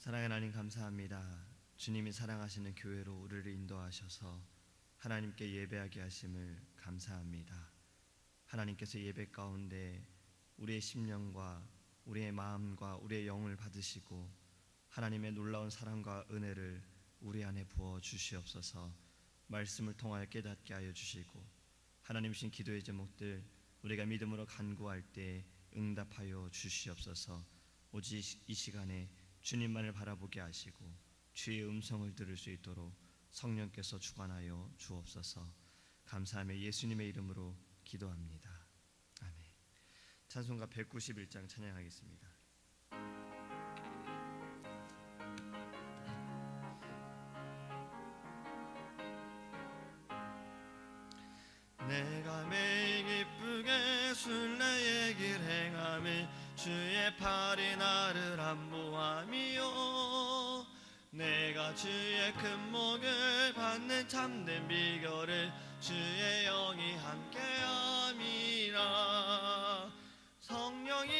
사랑하는 하나님 감사합니다. 주님이 사랑하시는 교회로 우리를 인도하셔서 하나님께 예배하게 하심을 감사합니다. 하나님께서 예배 가운데 우리의 심령과 우리의 마음과 우리의 영을 받으시고 하나님의 놀라운 사랑과 은혜를 우리 안에 부어 주시옵소서. 말씀을 통하여 깨닫게 하여 주시고 하나님 신 기도의 제목들 우리가 믿음으로 간구할 때 응답하여 주시옵소서. 오직 이 시간에 주님만을 바라보게 하시고 주의 음성을 들을 수 있도록 성령께서 주관하여 주옵소서. 감사하며 예수님의 이름으로 기도합니다. 아멘. 찬송가 191장 찬양하겠습니다. 내가 매일 기쁘게 순례의 길 행함이 주의 팔이 나를 안보함이요 내가 주의 큰 목을 받는 참된 비결을 주의 영이 함께함이라. 성령이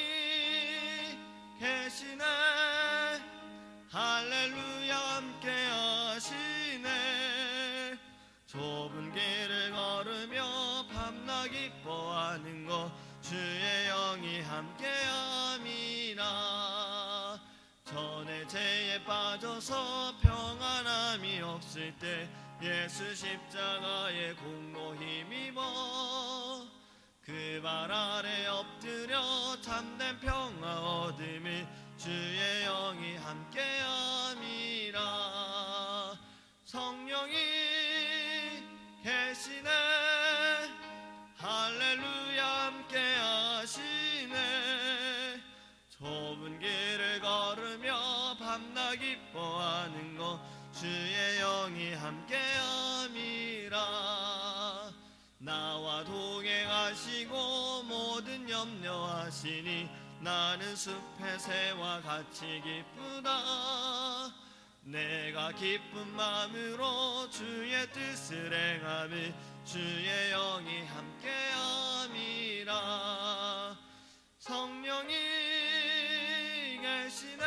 계시네 할렐루야 함께하시네. 좁은 길을 걸으며 밤낮 기뻐하는 것 주의 영이 함께함이라. 전에 죄에 빠져서 평안함이 없을 때 예수 십자가의 공로 힘입어 그 발 아래 엎드려 참된 평화 얻음을 주의 영이 함께함이라. 성령이 계시네 할렐루야 함께하시네. 좁은 길을 걸으며 밤낮 기뻐하는 것 주의 영이 함께함이라. 나와 동행하시고 모든 염려하시니 나는 숲의 새와 같이 기쁘다. 내가 기쁜 마음으로 주의 뜻을 행하며 주의 영이 함께함이라. 성령이 계시네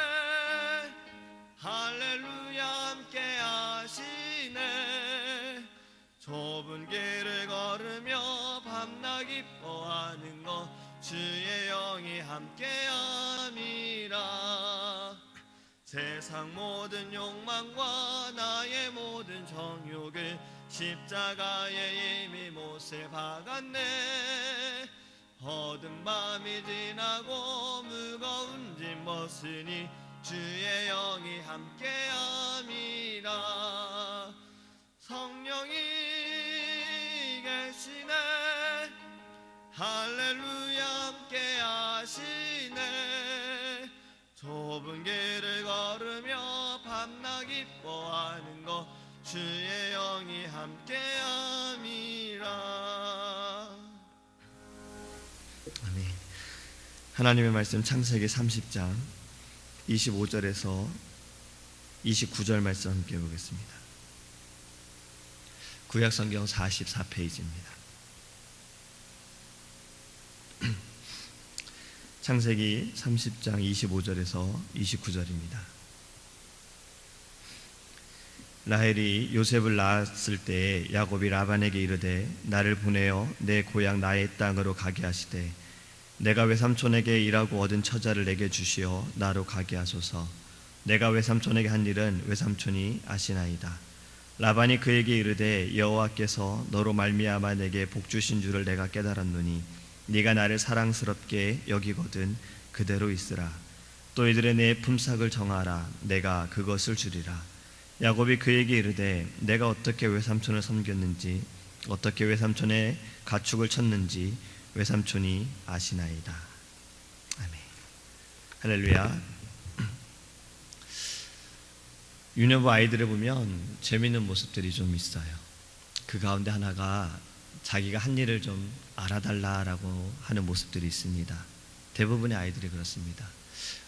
할렐루야 함께하시네. 좁은 길을 걸으며 밤낮 기뻐하는 것 주의 영이 함께함이라. 세상 모든 욕망과 나의 모든 정욕을 십자가에 이미 못을 박았네. 어두운 밤이 지나고 무거운 짐 벗으니 주의 영이 함께함이라. 성령이 계시네 할렐루야 함께하시네. 좁은 길을 걸으며 밤낮 기뻐하는 것 주의 영이 함께함이라. 아멘. 하나님의 말씀 창세기 30장 25절에서 29절 말씀 함께 보겠습니다. 구약성경 44페이지입니다. 창세기 30장 25절에서 29절입니다. 라헬이 요셉을 낳았을 때 야곱이 라반에게 이르되 나를 보내어 내 고향 나의 땅으로 가게 하시되 내가 외삼촌에게 일하고 얻은 처자를 내게 주시어 나로 가게 하소서. 내가 외삼촌에게 한 일은 외삼촌이 아시나이다. 라반이 그에게 이르되 여호와께서 너로 말미암아 내게 복 주신 줄을 내가 깨달았노니 네가 나를 사랑스럽게 여기거든 그대로 있으라. 또 이들의 내 품삯을 정하라. 내가 그것을 주리라. 야곱이 그에게 이르되 내가 어떻게 외삼촌을 섬겼는지 어떻게 외삼촌의 가축을 쳤는지 외삼촌이 아시나이다. 아멘. 할렐루야. 유년부 아이들을 보면 재미있는 모습들이 좀 있어요. 그 가운데 하나가 자기가 한 일을 좀 알아달라라고 하는 모습들이 있습니다. 대부분의 아이들이 그렇습니다.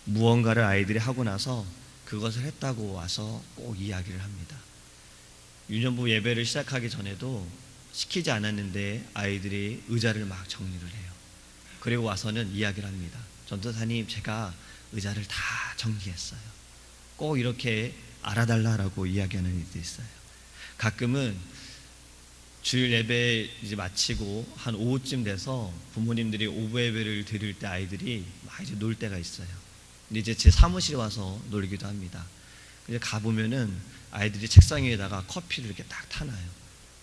무언가를 아이들이 하고 나서 그것을 했다고 와서 꼭 이야기를 합니다. 유년부 예배를 시작하기 전에도 시키지 않았는데 아이들이 의자를 막 정리를 해요. 그리고 와서는 이야기를 합니다. 전도사님, 제가 의자를 다 정리했어요. 꼭 이렇게 알아달라라고 이야기하는 이들이 있어요. 가끔은 주일 예배 이제 마치고 한 오후쯤 돼서 부모님들이 오후 예배를 드릴 때 아이들이 막 이제 놀 때가 있어요. 근데 이제 제 사무실에 와서 놀기도 합니다. 이제 가보면은 아이들이 책상 위에다가 커피를 이렇게 딱 타놔요.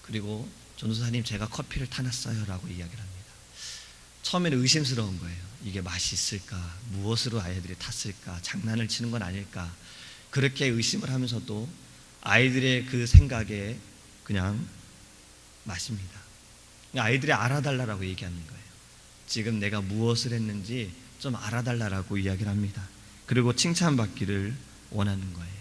그리고 전도사님 제가 커피를 타놨어요 라고 이야기를 합니다. 처음에는 의심스러운 거예요. 이게 맛이 있을까? 무엇으로 아이들이 탔을까? 장난을 치는 건 아닐까? 그렇게 의심을 하면서도 아이들의 그 생각에 그냥 마십니다. 아이들이 알아달라고 얘기하는 거예요. 지금 내가 무엇을 했는지 좀 알아달라고 이야기를 합니다. 그리고 칭찬받기를 원하는 거예요.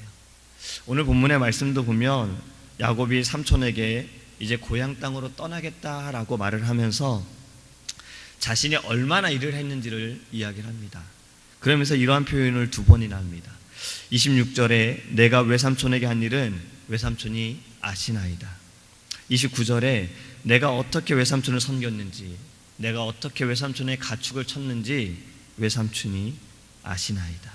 오늘 본문의 말씀도 보면 야곱이 삼촌에게 이제 고향 땅으로 떠나겠다라고 말을 하면서 자신이 얼마나 일을 했는지를 이야기를 합니다. 그러면서 이러한 표현을 두 번이나 합니다. 26절에 내가 외삼촌에게 한 일은 외삼촌이 아시나이다. 29절에 내가 어떻게 외삼촌을 섬겼는지, 내가 어떻게 외삼촌의 가축을 쳤는지 외삼촌이 아시나이다.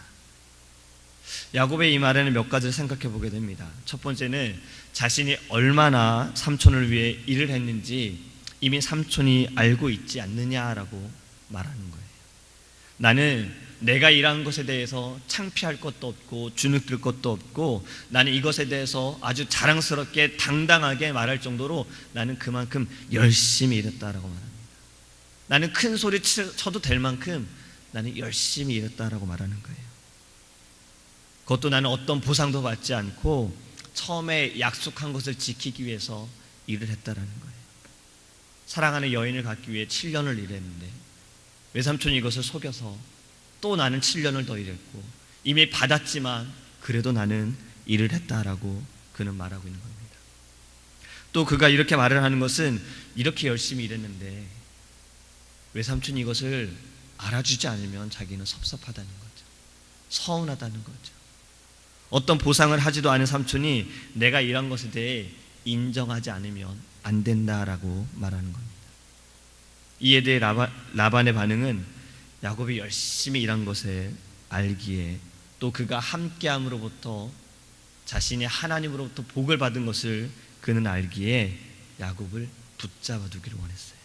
야곱의 이 말에는 몇 가지를 생각해 보게 됩니다. 첫 번째는 자신이 얼마나 삼촌을 위해 일을 했는지 이미 삼촌이 알고 있지 않느냐라고 말하는 거예요. 나는 내가 일한 것에 대해서 창피할 것도 없고 주눅들 것도 없고 나는 이것에 대해서 아주 자랑스럽게 당당하게 말할 정도로 나는 그만큼 열심히 일했다라고 말합니다. 나는 큰 소리 쳐도 될 만큼 나는 열심히 일했다라고 말하는 거예요. 그것도 나는 어떤 보상도 받지 않고 처음에 약속한 것을 지키기 위해서 일을 했다라는 거예요. 사랑하는 여인을 갖기 위해 7년을 일했는데 외삼촌이 이것을 속여서 또 나는 7년을 더 일했고 이미 받았지만 그래도 나는 일을 했다라고 그는 말하고 있는 겁니다. 또 그가 이렇게 말을 하는 것은 이렇게 열심히 일했는데 외삼촌이 이것을 알아주지 않으면 자기는 섭섭하다는 거죠. 서운하다는 거죠. 어떤 보상을 하지도 않은 삼촌이 내가 일한 것에 대해 인정하지 않으면 안 된다라고 말하는 겁니다. 이에 대해 라반의 반응은 야곱이 열심히 일한 것을 알기에 또 그가 함께함으로부터 자신이 하나님으로부터 복을 받은 것을 그는 알기에 야곱을 붙잡아 두기를 원했어요.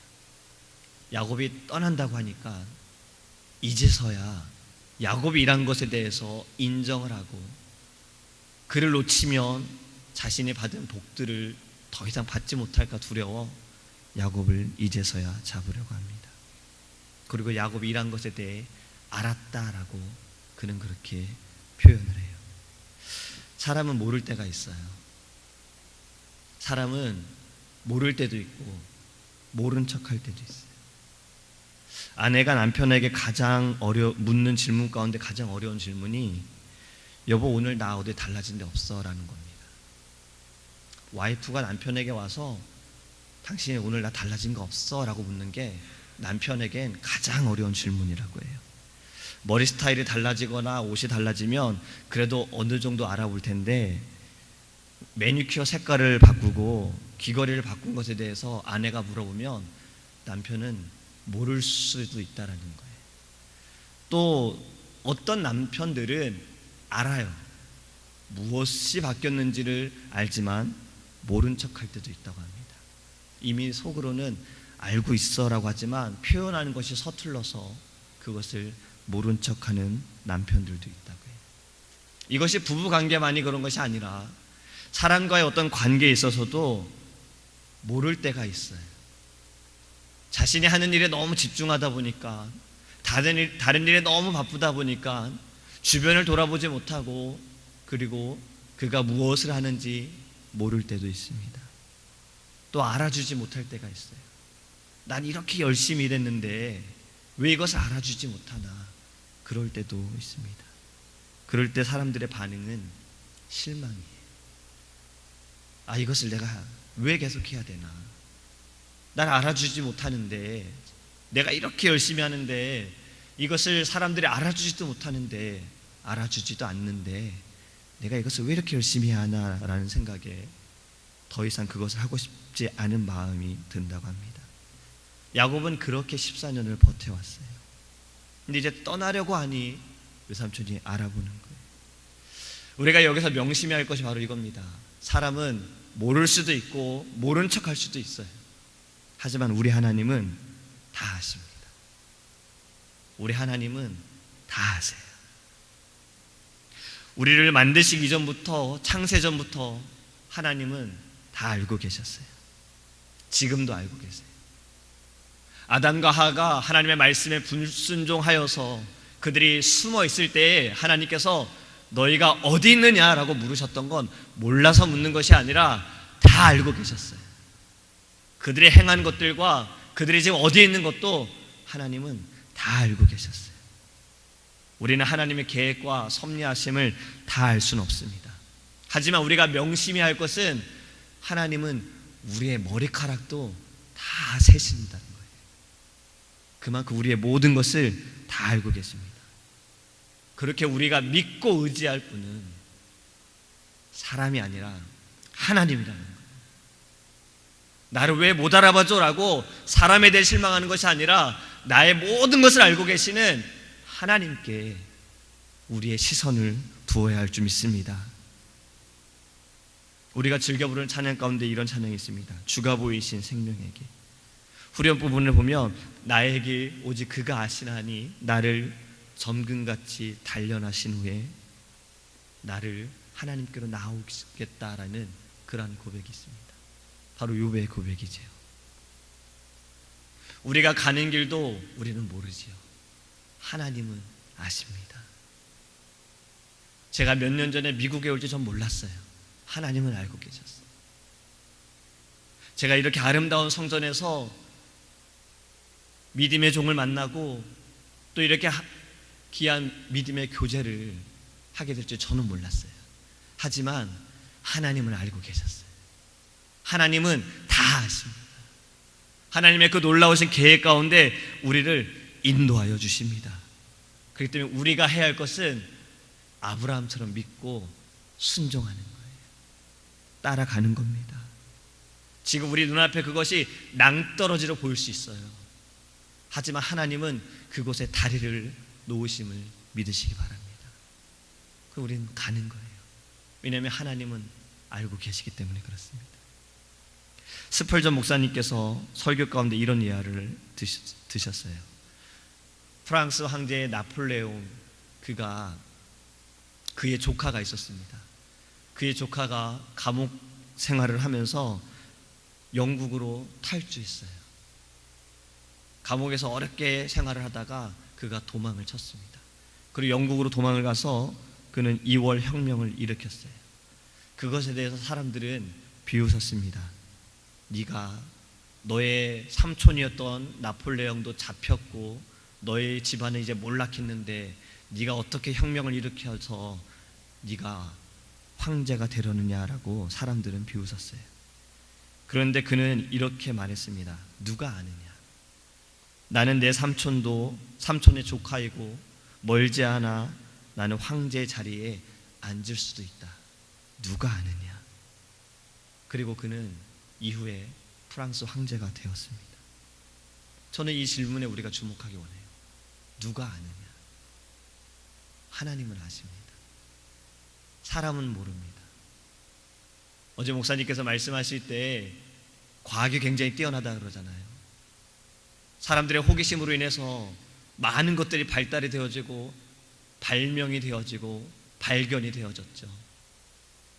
야곱이 떠난다고 하니까 이제서야 야곱이 일한 것에 대해서 인정을 하고 그를 놓치면 자신이 받은 복들을 더 이상 받지 못할까 두려워 야곱을 이제서야 잡으려고 합니다. 그리고 야곱이 일한 것에 대해 알았다라고 그는 그렇게 표현을 해요. 사람은 모를 때가 있어요. 사람은 모를 때도 있고 모른 척할 때도 있어요. 아내가 남편에게 가장 묻는 질문 가운데 가장 어려운 질문이 여보 오늘 나 어디 달라진 데 없어? 라는 겁니다. 와이프가 남편에게 와서 당신이 오늘 나 달라진 거 없어? 라고 묻는 게 남편에겐 가장 어려운 질문이라고 해요. 머리 스타일이 달라지거나 옷이 달라지면 그래도 어느 정도 알아볼 텐데 매니큐어 색깔을 바꾸고 귀걸이를 바꾼 것에 대해서 아내가 물어보면 남편은 모를 수도 있다는 거예요. 또 어떤 남편들은 알아요. 무엇이 바뀌었는지를 알지만 모른 척할 때도 있다고 합니다. 이미 속으로는 알고 있어라고 하지만 표현하는 것이 서툴러서 그것을 모른 척하는 남편들도 있다고 해요. 이것이 부부관계만이 그런 것이 아니라 사람과의 어떤 관계에 있어서도 모를 때가 있어요. 자신이 하는 일에 너무 집중하다 보니까 다른 일에 너무 바쁘다 보니까 주변을 돌아보지 못하고 그리고 그가 무엇을 하는지 모를 때도 있습니다. 또 알아주지 못할 때가 있어요. 난 이렇게 열심히 일했는데 왜 이것을 알아주지 못하나 그럴 때도 있습니다. 그럴 때 사람들의 반응은 실망이에요. 아, 이것을 내가 왜 계속 해야 되나? 날 알아주지 못하는데 내가 이렇게 열심히 하는데 이것을 사람들이 알아주지도 못하는데 알아주지도 않는데 내가 이것을 왜 이렇게 열심히 해야 하나라는 생각에 더 이상 그것을 하고 싶지 않은 마음이 든다고 합니다. 야곱은 그렇게 14년을 버텨왔어요. 근데 이제 떠나려고 하니 외삼촌이 알아보는 거예요. 우리가 여기서 명심해야 할 것이 바로 이겁니다. 사람은 모를 수도 있고 모른 척할 수도 있어요. 하지만 우리 하나님은 다 아십니다. 우리 하나님은 다 아세요. 우리를 만드시기 전부터, 창세전부터 하나님은 다 알고 계셨어요. 지금도 알고 계세요. 아담과 하가 하나님의 말씀에 불순종하여서 그들이 숨어 있을 때에 하나님께서 너희가 어디 있느냐라고 물으셨던 건 몰라서 묻는 것이 아니라 다 알고 계셨어요. 그들이 행한 것들과 그들이 지금 어디에 있는 것도 하나님은 다 알고 계셨어요. 우리는 하나님의 계획과 섭리하심을 다 알 수는 없습니다. 하지만 우리가 명심해야 할 것은 하나님은 우리의 머리카락도 다 세신다는 거예요. 그만큼 우리의 모든 것을 다 알고 계십니다. 그렇게 우리가 믿고 의지할 분은 사람이 아니라 하나님이라는 거예요. 나를 왜 못 알아봐줘? 라고 사람에 대해 실망하는 것이 아니라 나의 모든 것을 알고 계시는 하나님께 우리의 시선을 두어야 할 줄 믿습니다. 우리가 즐겨 부르는 찬양 가운데 이런 찬양이 있습니다. 주가 보이신 생명에게. 후렴 부분을 보면 나의 길 오직 그가 아시나니 나를 점금같이 단련하신 후에 나를 하나님께로 나오겠다라는 그러한 고백이 있습니다. 바로 욥의 고백이지요. 우리가 가는 길도 우리는 모르지요. 하나님은 아십니다. 제가 몇 년 전에 미국에 올지 전 몰랐어요. 하나님은 알고 계셨어요. 제가 이렇게 아름다운 성전에서 믿음의 종을 만나고 또 이렇게 귀한 믿음의 교제를 하게 될 줄 저는 몰랐어요. 하지만 하나님은 알고 계셨어요. 하나님은 다 아십니다. 하나님의 그 놀라우신 계획 가운데 우리를 인도하여 주십니다. 그렇기 때문에 우리가 해야 할 것은 아브라함처럼 믿고 순종하는 거예요. 따라가는 겁니다. 지금 우리 눈앞에 그것이 낭떠러지로 보일 수 있어요. 하지만 하나님은 그곳에 다리를 놓으심을 믿으시기 바랍니다. 그럼 우리는 가는 거예요. 왜냐하면 하나님은 알고 계시기 때문에 그렇습니다. 스펄전 목사님께서 설교 가운데 이런 이야기를 드셨어요. 프랑스 황제 나폴레옹, 그의 조카가 있었습니다. 그의 조카가 감옥 생활을 하면서 영국으로 탈주했어요. 감옥에서 어렵게 생활을 하다가 그가 도망을 쳤습니다. 그리고 영국으로 도망을 가서 그는 2월 혁명을 일으켰어요. 그것에 대해서 사람들은 비웃었습니다. 네가 너의 삼촌이었던 나폴레옹도 잡혔고 너의 집안은 이제 몰락했는데 네가 어떻게 혁명을 일으켜서 네가 황제가 되려느냐라고 사람들은 비웃었어요. 그런데 그는 이렇게 말했습니다. 누가 아느냐? 나는 내 삼촌의 조카이고 멀지 않아 나는 황제 자리에 앉을 수도 있다. 누가 아느냐? 그리고 그는 이후에 프랑스 황제가 되었습니다. 저는 이 질문에 우리가 주목하기 원해요. 누가 아느냐? 하나님은 아십니다. 사람은 모릅니다. 어제 목사님께서 말씀하실 때 과학이 굉장히 뛰어나다 그러잖아요. 사람들의 호기심으로 인해서 많은 것들이 발달이 되어지고 발명이 되어지고 발견이 되어졌죠.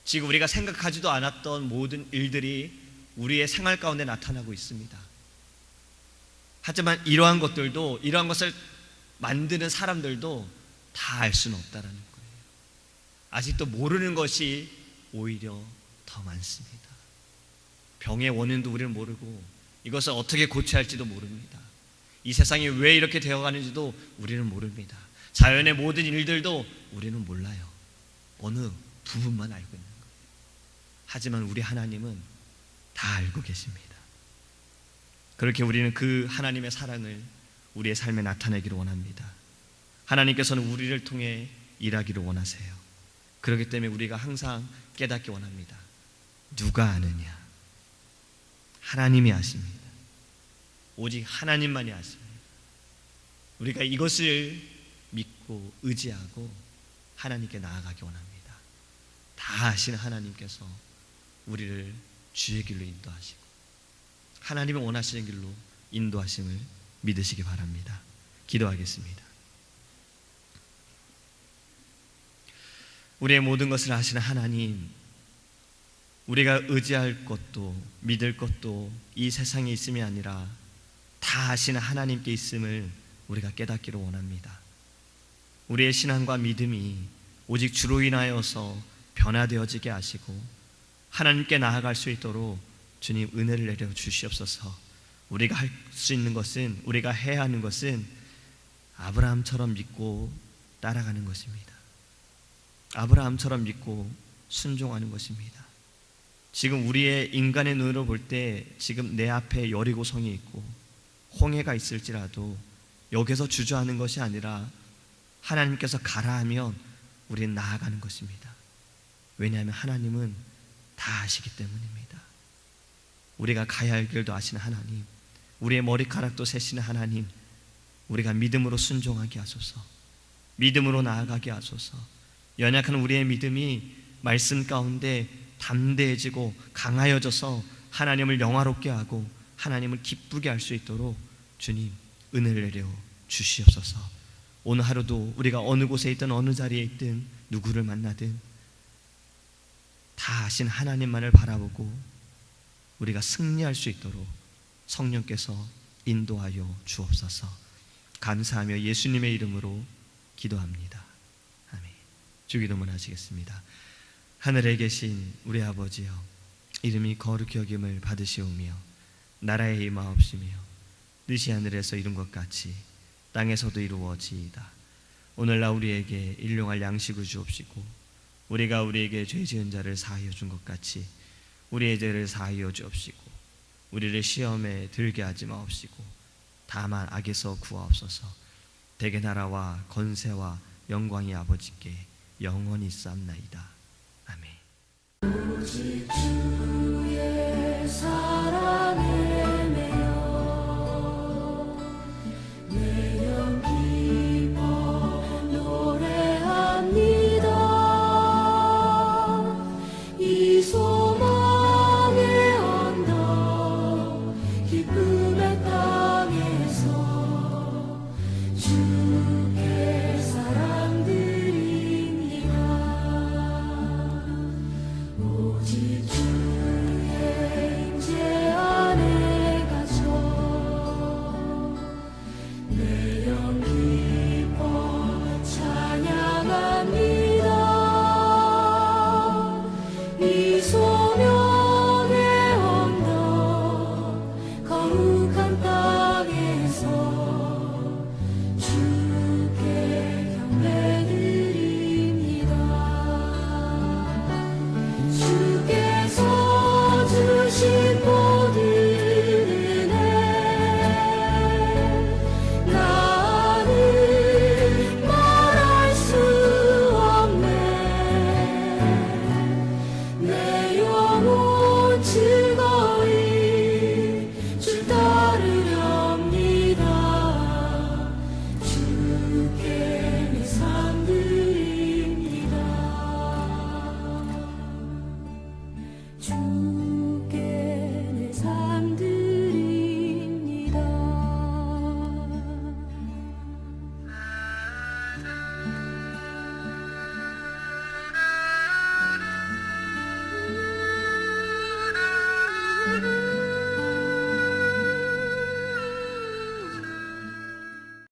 지금 우리가 생각하지도 않았던 모든 일들이 우리의 생활 가운데 나타나고 있습니다. 하지만 이러한 것을 만드는 사람들도 다 알 수는 없다라는 거예요. 아직도 모르는 것이 오히려 더 많습니다. 병의 원인도 우리는 모르고 이것을 어떻게 고쳐야 할지도 모릅니다. 이 세상이 왜 이렇게 되어가는지도 우리는 모릅니다. 자연의 모든 일들도 우리는 몰라요. 어느 부분만 알고 있는 거예요. 하지만 우리 하나님은 다 알고 계십니다. 그렇게 우리는 그 하나님의 사랑을 우리의 삶에 나타내기를 원합니다. 하나님께서는 우리를 통해 일하기를 원하세요. 그렇기 때문에 우리가 항상 깨닫기 원합니다. 누가 아느냐? 하나님이 아십니다. 오직 하나님만이 아십니다. 우리가 이것을 믿고 의지하고 하나님께 나아가기 원합니다. 다 아시는 하나님께서 우리를 주의 길로 인도하시고 하나님이 원하시는 길로 인도하심을 믿으시기 바랍니다. 기도하겠습니다. 우리의 모든 것을 아시는 하나님, 우리가 의지할 것도 믿을 것도 이 세상에 있음이 아니라 다 아시는 하나님께 있음을 우리가 깨닫기를 원합니다. 우리의 신앙과 믿음이 오직 주로 인하여서 변화되어지게 하시고 하나님께 나아갈 수 있도록 주님 은혜를 내려 주시옵소서. 우리가 할 수 있는 것은, 우리가 해야 하는 것은 아브라함처럼 믿고 따라가는 것입니다. 아브라함처럼 믿고 순종하는 것입니다. 지금 우리의 인간의 눈으로 볼 때 지금 내 앞에 여리고성이 있고 홍해가 있을지라도 여기서 주저하는 것이 아니라 하나님께서 가라 하면 우리는 나아가는 것입니다. 왜냐하면 하나님은 다 아시기 때문입니다. 우리가 가야 할 길도 아시는 하나님, 우리의 머리카락도 세시는 하나님, 우리가 믿음으로 순종하게 하소서. 믿음으로 나아가게 하소서. 연약한 우리의 믿음이 말씀 가운데 담대해지고 강하여져서 하나님을 영화롭게 하고 하나님을 기쁘게 할 수 있도록 주님 은혜를 내려 주시옵소서. 오늘 하루도 우리가 어느 곳에 있든 어느 자리에 있든 누구를 만나든 다 아신 하나님만을 바라보고 우리가 승리할 수 있도록 성령께서 인도하여 주옵소서. 감사하며 예수님의 이름으로 기도합니다. 아멘. 주기도문 하시겠습니다. 하늘에 계신 우리 아버지여, 이름이 거룩히 여김을 받으시오며 나라의 임하옵시며 뜻이 하늘에서 이룬 것 같이 땅에서도 이루어지이다. 오늘날 우리에게 일용할 양식을 주옵시고 우리가 우리에게 죄 지은 자를 사하여 준 것 같이 우리의 죄를 사하여 주옵시고 우리를 시험에 들게 하지 마옵시고 다만 악에서 구하옵소서. 대개 나라와 권세와 영광이 아버지께 영원히 쌓나이다. 아멘.